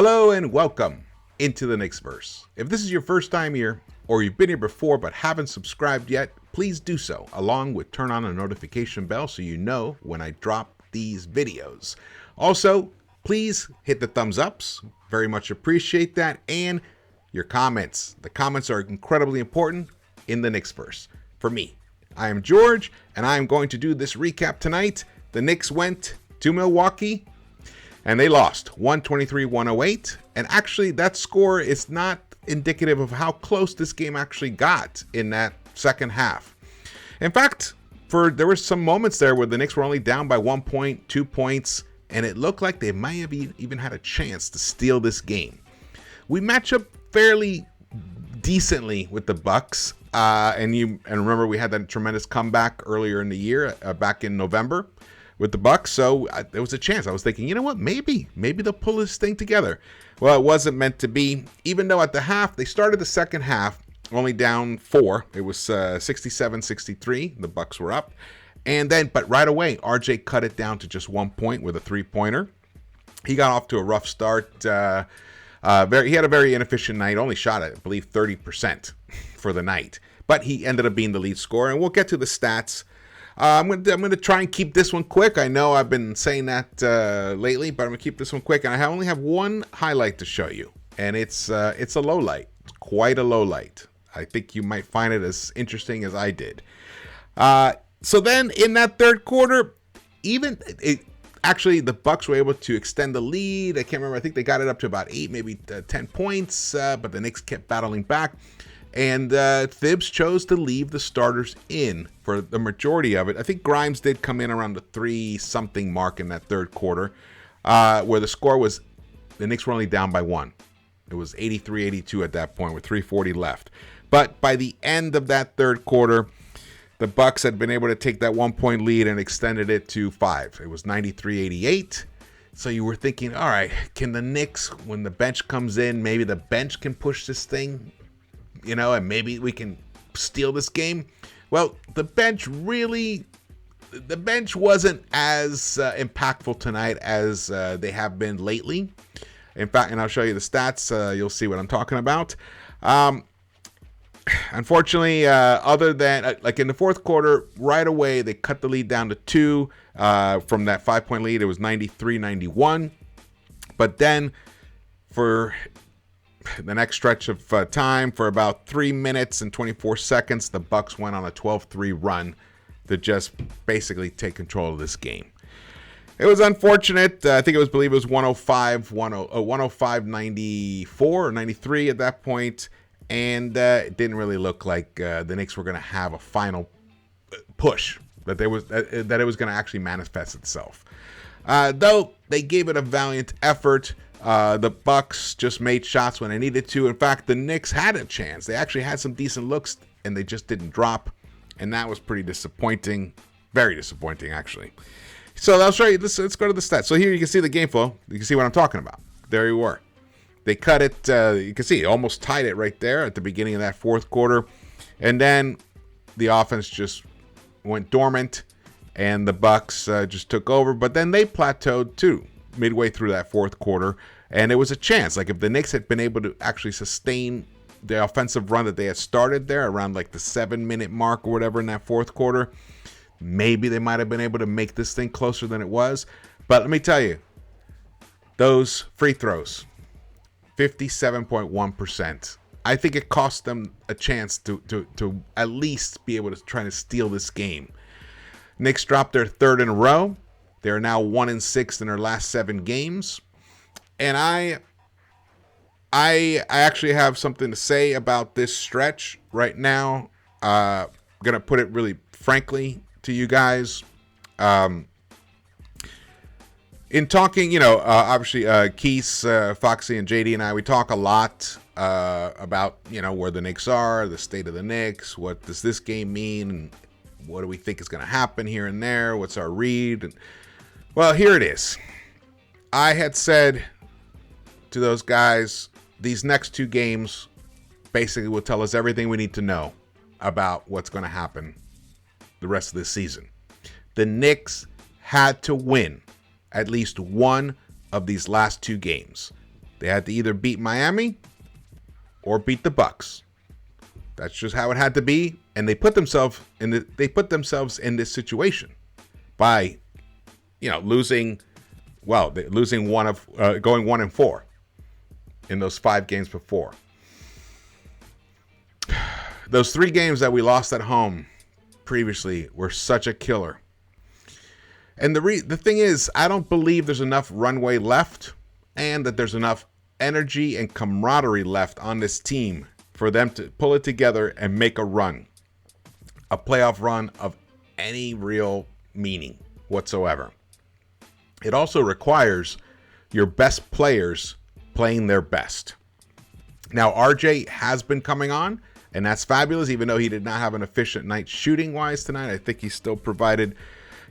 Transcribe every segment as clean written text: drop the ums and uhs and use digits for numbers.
Hello and welcome into the Knicks-Verse. If this is your first time here, or you've been here before but haven't subscribed yet, please do so, along with turn on a notification bell so you know when I drop these videos. Also, please hit the thumbs ups, very much appreciate that, and your comments. The comments are incredibly important in the Knicks-Verse. For me, I am George, and I am going to do this recap tonight. The Knicks went to Milwaukee, and they lost 123-108. And actually, that score is not indicative of how close this game actually got in that second half. In fact, there were some moments there where the Knicks were only down by 1 point, 2 points, and it looked like they might have even had a chance to steal this game. We match up fairly decently with the Bucks, and remember we had that tremendous comeback earlier in the year, back in November, with the Bucks, so there was a chance. I was thinking, you know what, maybe they'll pull this thing together. Well, it wasn't meant to be, even though at the half, they started the second half only down 4. It was 67-63. The Bucks were up. But right away, RJ cut it down to just 1 point with a three-pointer. He got off to a rough start. He had a very inefficient night, only shot, I believe, 30% for the night. But he ended up being the lead scorer, and we'll get to the stats. I'm going to try and keep this one quick. I know I've been saying that lately, but I'm going to keep this one quick. And I only have one highlight to show you, and it's a low light. It's quite a low light. I think you might find it as interesting as I did. So then in that third quarter, actually the Bucks were able to extend the lead. I can't remember. I think they got it up to about 8, maybe 10 points, but the Knicks kept battling back. And Thibs chose to leave the starters in for the majority of it. I think Grimes did come in around the 3-something mark in that third quarter, where the score was, the Knicks were only down by 1. It was 83-82 at that point with 3:40 left. But by the end of that third quarter, the Bucks had been able to take that 1 point lead and extended it to 5. It was 93-88. So you were thinking, all right, can the Knicks, when the bench comes in, maybe the bench can push this thing, and maybe we can steal this game? Well, the bench wasn't as impactful tonight as they have been lately. In fact, and I'll show you the stats. You'll see what I'm talking about. Unfortunately, other than like in the fourth quarter, right away, they cut the lead down to 2 from that 5-point lead. It was 93-91. But then for the next stretch of time, for about 3 minutes and 24 seconds, the Bucks went on a 12-3 run to just basically take control of this game. It was unfortunate. I think it was 105-94 or 93 at that point, and it didn't really look like the Knicks were going to have a final push, that it was going to actually manifest itself. Though they gave it a valiant effort. The Bucks just made shots when they needed to. In fact, the Knicks had a chance. They actually had some decent looks, and they just didn't drop. And that was pretty disappointing. Very disappointing, actually. So I'll show you this. Let's go to the stats. So here you can see the game flow. You can see what I'm talking about. There you were. They cut it. You can see almost tied it right there at the beginning of that fourth quarter. And then the offense just went dormant, and the Bucks just took over. But then they plateaued too midway through that fourth quarter, and it was a chance. Like if the Knicks had been able to actually sustain the offensive run that they had started there around like the 7-minute mark or whatever in that fourth quarter, maybe they might have been able to make this thing closer than it was. But let me tell you, those free throws, 57.1%. I think it cost them a chance to at least be able to try to steal this game. Knicks dropped their third in a row. They are now 1-6 in their last 7 games. And I actually have something to say about this stretch right now. I'm going to put it really frankly to you guys. In talking, obviously Keith, Foxy, and JD and I, we talk a lot about, where the Knicks are, the state of the Knicks, what does this game mean, and what do we think is going to happen here and there, what's our read. And, well, here it is. I had said to those guys, these next 2 games basically will tell us everything we need to know about what's going to happen the rest of this season. The Knicks had to win at least one of these last 2 games. They had to either beat Miami or beat the Bucks. That's just how it had to be, and they put themselves in this situation by, losing going 1-4 in those 5 games before. Those 3 games that we lost at home previously were such a killer. And the thing is, I don't believe there's enough runway left and that there's enough energy and camaraderie left on this team for them to pull it together and make a run, a playoff run of any real meaning whatsoever. It also requires your best players playing their best. Now, RJ has been coming on, and that's fabulous, even though he did not have an efficient night shooting-wise tonight. I think he still provided,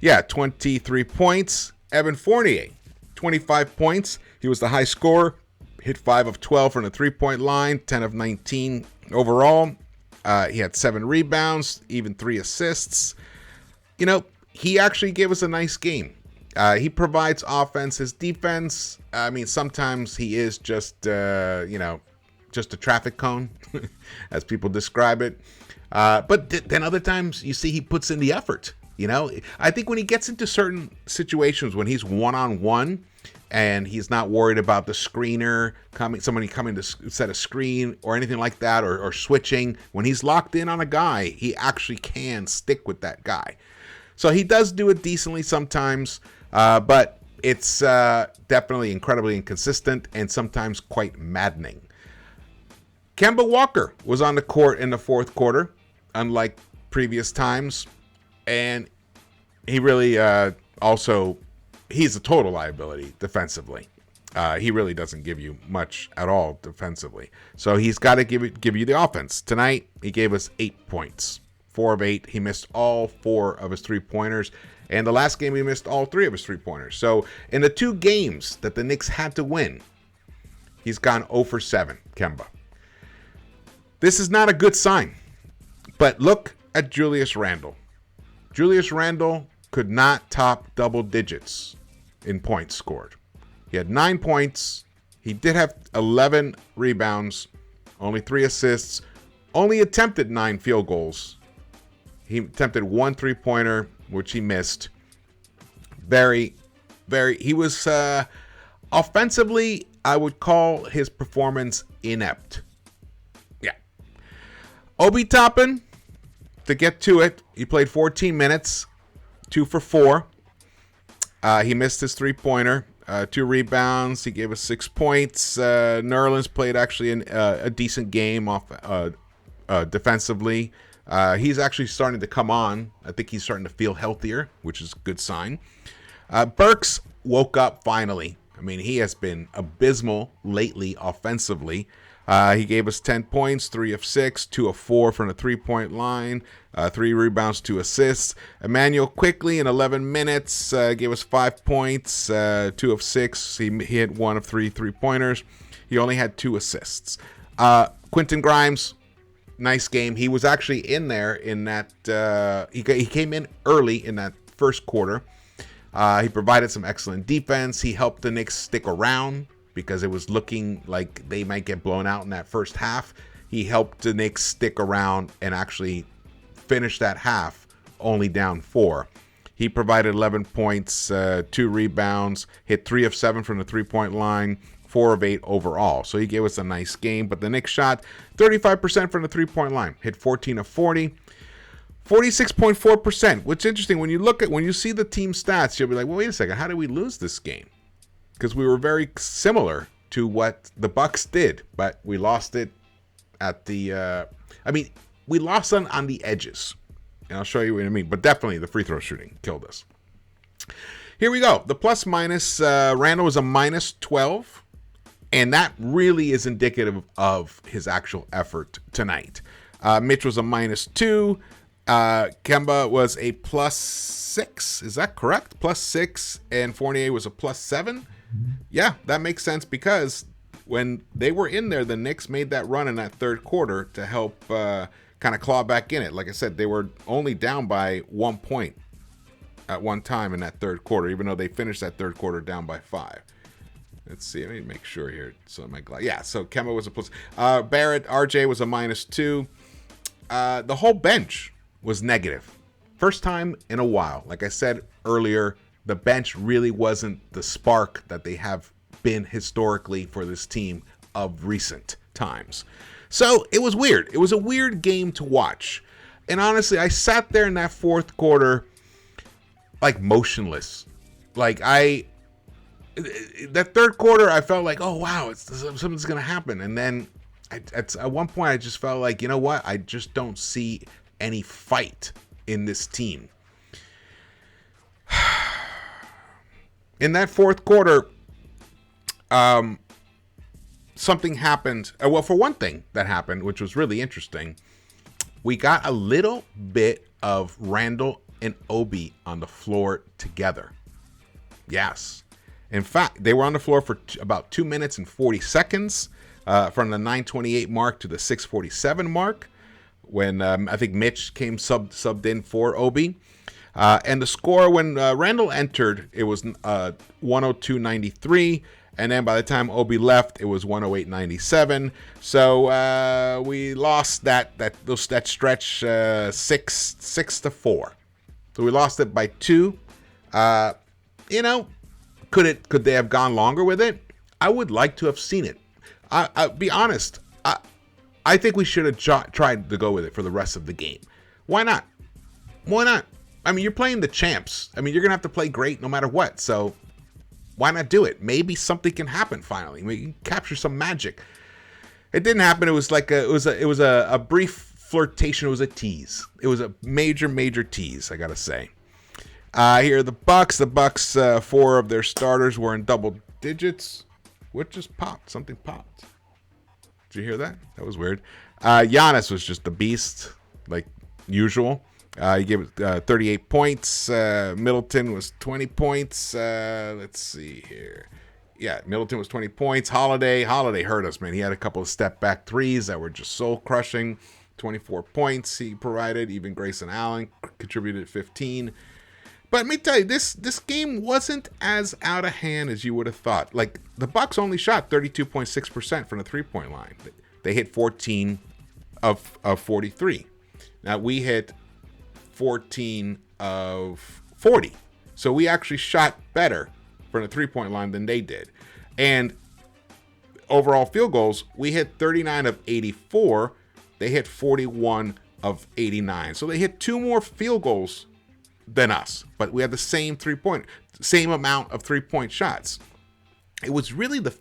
23 points. Evan Fournier, 25 points. He was the high scorer, hit 5 of 12 from the three-point line, 10 of 19 overall. He had 7 rebounds, even 3 assists. He actually gave us a nice game. He provides offense. His defense, sometimes he is just a traffic cone, as people describe it. But then other times you see he puts in the effort. I think when he gets into certain situations, when he's one-on-one and he's not worried about the screener somebody coming to set a screen or anything like that, or switching, when he's locked in on a guy, he actually can stick with that guy. So he does do it decently sometimes, but it's definitely incredibly inconsistent and sometimes quite maddening. Kemba Walker was on the court in the fourth quarter, unlike previous times, and he really he's a total liability defensively. He really doesn't give you much at all defensively. So he's got to give you the offense. Tonight, he gave us 8 points, 4 of 8. He missed all 4 of his three-pointers. And the last game, he missed all 3 of his three-pointers. So in the 2 games that the Knicks had to win, he's gone 0 for 7, Kemba. This is not a good sign. But look at Julius Randle. Julius Randle could not top double digits in points scored. He had 9 points. He did have 11 rebounds, only 3 assists, only attempted 9 field goals. He attempted 1 3-pointer, which he missed. He was offensively, I would call his performance inept. Yeah. Obi Toppin, to get to it, he played 14 minutes, 2 for 4. He missed his 3-pointer, 2 rebounds. He gave us 6 points. Nerlens played actually a decent game off defensively. He's actually starting to come on. I think he's starting to feel healthier, which is a good sign. Burks woke up finally. He has been abysmal lately offensively. He gave us 10 points, 3 of 6, 2 of 4 from the 3-point line, 3 rebounds, 2 assists. Emmanuel Quickley in 11 minutes gave us 5 points, 2 of 6. He hit 1 of 3 3-pointers. He only had 2 assists. Quentin Grimes, nice game. He was actually in there in that. He came in early in that first quarter. He provided some excellent defense. He helped the Knicks stick around because it was looking like they might get blown out in that first half. He helped the Knicks stick around and actually finish that half only down 4. He provided 11 points, 2 rebounds, hit 3 of 7 from the 3-point line, 4 of 8 overall. So he gave us a nice game. But the Knicks shot 35% from the 3-point line, hit 14 of 40, 46.4%. Which is interesting. When you see the team stats, you'll be like, well, wait a second. How did we lose this game? Because we were very similar to what the Bucks did, but we lost it at the. We lost on the edges, and I'll show you what I mean. But definitely the free throw shooting killed us. Here we go. The plus minus. Randle was a minus 12, and that really is indicative of his actual effort tonight. Mitch was a minus 2. Kemba was a plus 6. Is that correct? Plus 6, and Fournier was a plus 7. Yeah, that makes sense because when they were in there, the Knicks made that run in that third quarter to help kind of claw back in it. Like I said, they were only down by 1 point at one time in that third quarter, even though they finished that third quarter down by 5. Let's see. Let me make sure here. So my yeah. So Kemba was a plus. Barrett, RJ was a -2. The whole bench was negative. First time in a while. Like I said earlier, the bench really wasn't the spark that they have been historically for this team of recent times. So it was weird. It was a weird game to watch. And honestly, I sat there in that fourth quarter like motionless. Like that third quarter, I felt like, oh wow, something's gonna happen. And then at one point, I just felt like, you know what? I just don't see any fight in this team. In that fourth quarter, something happened. Well, for one thing that happened, which was really interesting, we got a little bit of Randle and Obi on the floor together. Yes. In fact, they were on the floor for about 2 minutes and 40 seconds from the 9:28 mark to the 6:47 mark when I think Mitch came subbed in for Obi. And the score when Randle entered, it was 102-93. And then by the time Obi left, it was 108-97. So we lost that stretch 6-4. So we lost it by 2. Could they have gone longer with it? I would like to have seen it. I'll be honest. I think we should have tried to go with it for the rest of the game. Why not? Why not? I mean, you're playing the champs. I mean, you're gonna have to play great no matter what. So why not do it? Maybe something can happen finally. We can capture some magic. It didn't happen. It was like it was a brief flirtation. It was a tease. It was a major tease, I gotta say. Here are the Bucks. The Bucks, 4 of their starters were in double digits. What just popped? Something popped. Did you hear that? That was weird. Giannis was just the beast, like usual. He gave 38 points. Middleton was 20 points. Let's see here. Yeah, Middleton was 20 points. Holiday hurt us, man. He had a couple of step-back threes that were just soul-crushing. 24 points he provided. Even Grayson Allen contributed 15. But let me tell you, this game wasn't as out of hand as you would have thought. Like, the Bucks only shot 32.6% from the three-point line. They hit 14 of 43. Now, we hit 14 of 40. So we actually shot better from the three-point line than they did. And overall field goals, we hit 39 of 84. They hit 41 of 89. So they hit 2 more field goals than us, but we had the same amount of 3-point shots. It was really the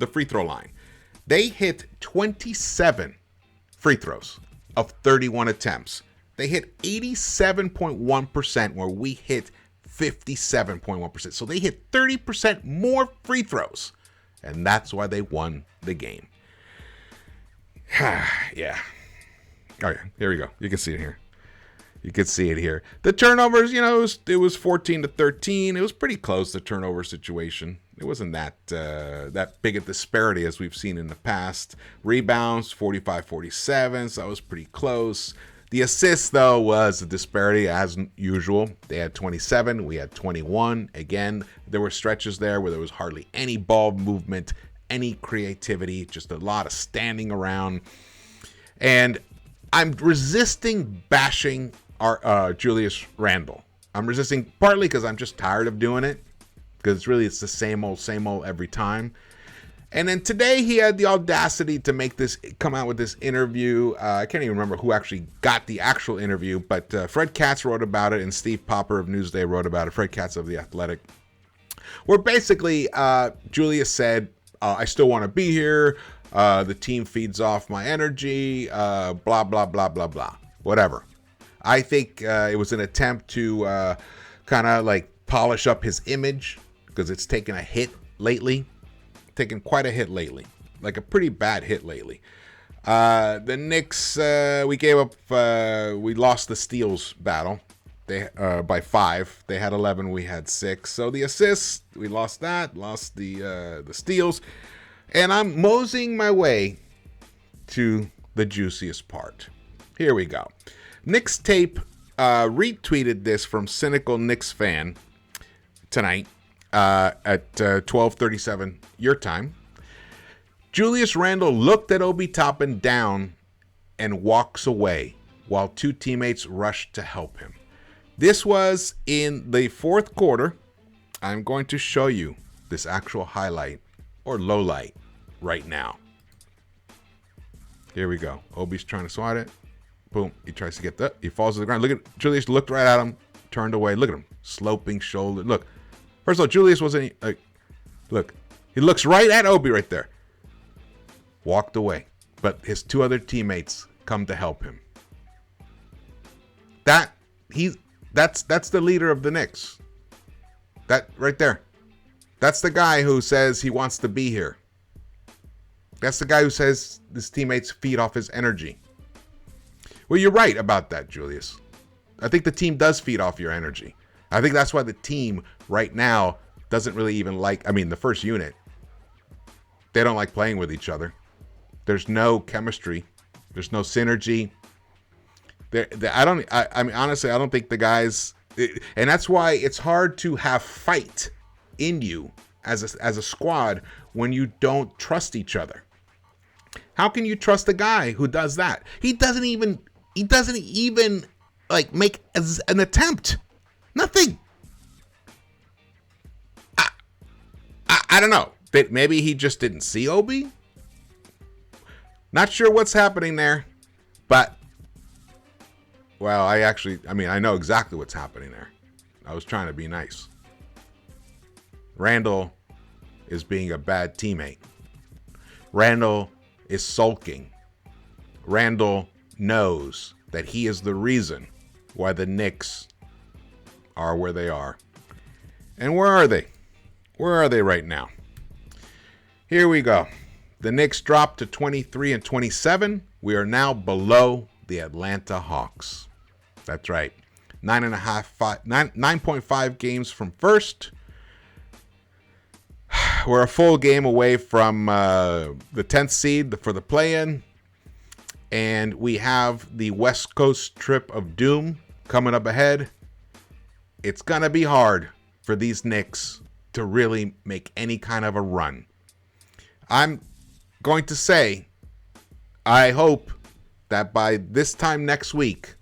free throw line. They hit 27 free throws of 31 attempts. They hit 87.1% where we hit 57.1%. So they hit 30% more free throws, and that's why they won the game. Yeah. Oh yeah, here we go. You can see it here. You could see it here. The turnovers, it was 14-13. It was pretty close, the turnover situation. It wasn't that big a disparity as we've seen in the past. Rebounds, 45-47, so that was pretty close. The assists, though, was a disparity as usual. They had 27. We had 21. Again, there were stretches there where there was hardly any ball movement, any creativity, just a lot of standing around. And I'm resisting bashing our Julius Randle. I'm resisting partly because I'm just tired of doing it, because it's the same old every time. And then today he had the audacity to come out with this interview. I can't even remember who actually got the actual interview, but Fred Katz wrote about it and Steve Popper of Newsday wrote about it. Fred Katz of The Athletic. Where basically Julius said, I still want to be here. The team feeds off my energy, blah, blah, blah, blah, blah, whatever. I think it was an attempt to kind of like polish up his image because it's taken a hit lately. Taken quite a hit lately. Like a pretty bad hit lately. The Knicks, we lost the steals battle by 5. They had 11, we had 6. So the assists, we lost the steals. And I'm moseying my way to the juiciest part. Here we go. Knicks Tape retweeted this from Cynical Knicks Fan tonight. at 12:37 your time. Julius Randle looked at Obi Toppin down and walks away while two teammates rushed to help him. This was in the fourth quarter. I'm going to show you this actual highlight or low light right now. Here we go. Obi's trying to swat it. Boom. He tries to get that. He falls to the ground. Look at Julius. Looked right at him. Turned away. Look at him. Sloping shoulder. Look. First of all, Julius wasn't. Look. He looks right at Obi right there. Walked away. But his two other teammates come to help him. That's the leader of the Knicks. That right there. That's the guy who says he wants to be here. That's the guy who says his teammates feed off his energy. Well, you're right about that, Julius. I think the team does feed off your energy. I think that's why the team right now doesn't really even the first unit. They don't like playing with each other. There's no chemistry. There's no synergy. Honestly, I don't think the guys, and that's why it's hard to have fight in you as a squad when you don't trust each other. How can you trust a guy who does that? He doesn't even make an attempt. Nothing. I don't know. Maybe he just didn't see Obi. Not sure what's happening there, but I know exactly what's happening there. I was trying to be nice. Randle is being a bad teammate. Randle is sulking. Randle knows that he is the reason why the Knicks are where they are. And where are they? Where are they right now? Here we go. The Knicks dropped to 23-27. We are now below the Atlanta Hawks. That's right. 9.5 games from first. We're a full game away from the 10th seed for the play-in. And we have the West Coast trip of doom coming up ahead. It's going to be hard for these Knicks to really make any kind of a run. I'm going to say, I hope that by this time next week,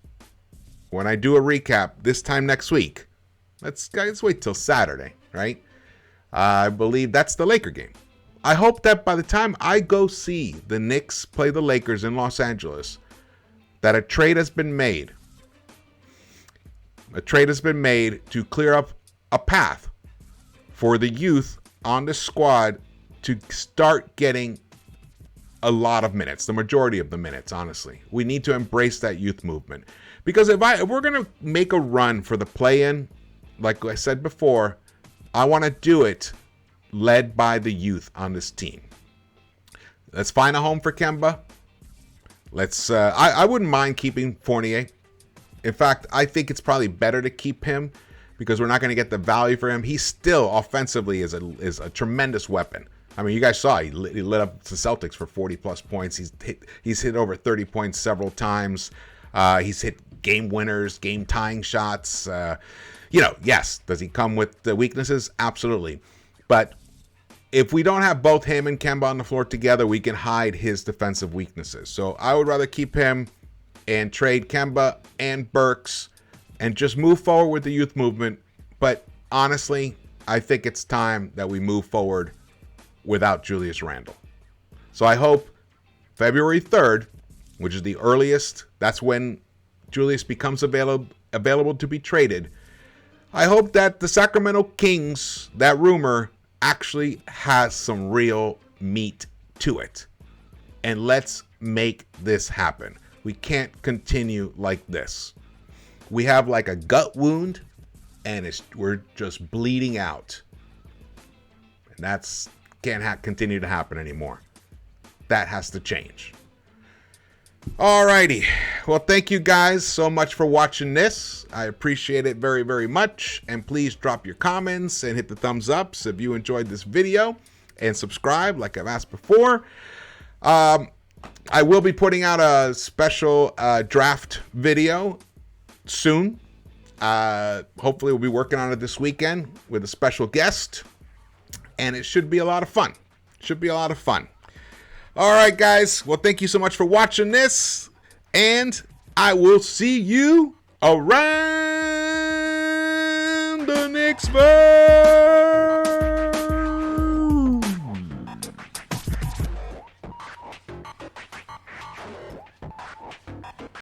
when I do a recap this time next week, let's wait till Saturday, right? I believe that's the Laker game. I hope that by the time I go see the Knicks play the Lakers in Los Angeles, that a trade has been made. A trade has been made to clear up a path for the youth on the squad to start getting a lot of minutes, the majority of the minutes, honestly. We need to embrace that youth movement. Because if we're going to make a run for the play-in, like I said before, I want to do it led by the youth on this team. Let's find a home for Kemba. I wouldn't mind keeping Fournier. In fact, I think it's probably better to keep him because we're not going to get the value for him. He still offensively is a tremendous weapon. I mean, you guys saw he lit up the Celtics for 40-plus points. He's hit over 30 points several times. He's hit game winners, game-tying shots. Yes. Does he come with the weaknesses? Absolutely. But if we don't have both him and Kemba on the floor together, we can hide his defensive weaknesses. So I would rather keep him and trade Kemba and Burks and just move forward with the youth movement. But honestly, I think it's time that we move forward without Julius Randle. So I hope February 3rd, which is the earliest, that's when Julius becomes available to be traded. I hope that the Sacramento Kings, that rumor, actually has some real meat to it. And let's make this happen. We can't continue like this. We have like a gut wound and we're just bleeding out. And that's can't continue to happen anymore. That has to change. Alrighty. Well, thank you guys so much for watching this. I appreciate it very, very much. And please drop your comments and hit the thumbs ups if you enjoyed this video. And subscribe like I've asked before. I will be putting out a special draft video soon. Hopefully we'll be working on it this weekend with a special guest, and it should be a lot of fun. All right, guys. Well, thank you so much for watching this, and I will see you around the Knicks-Verse.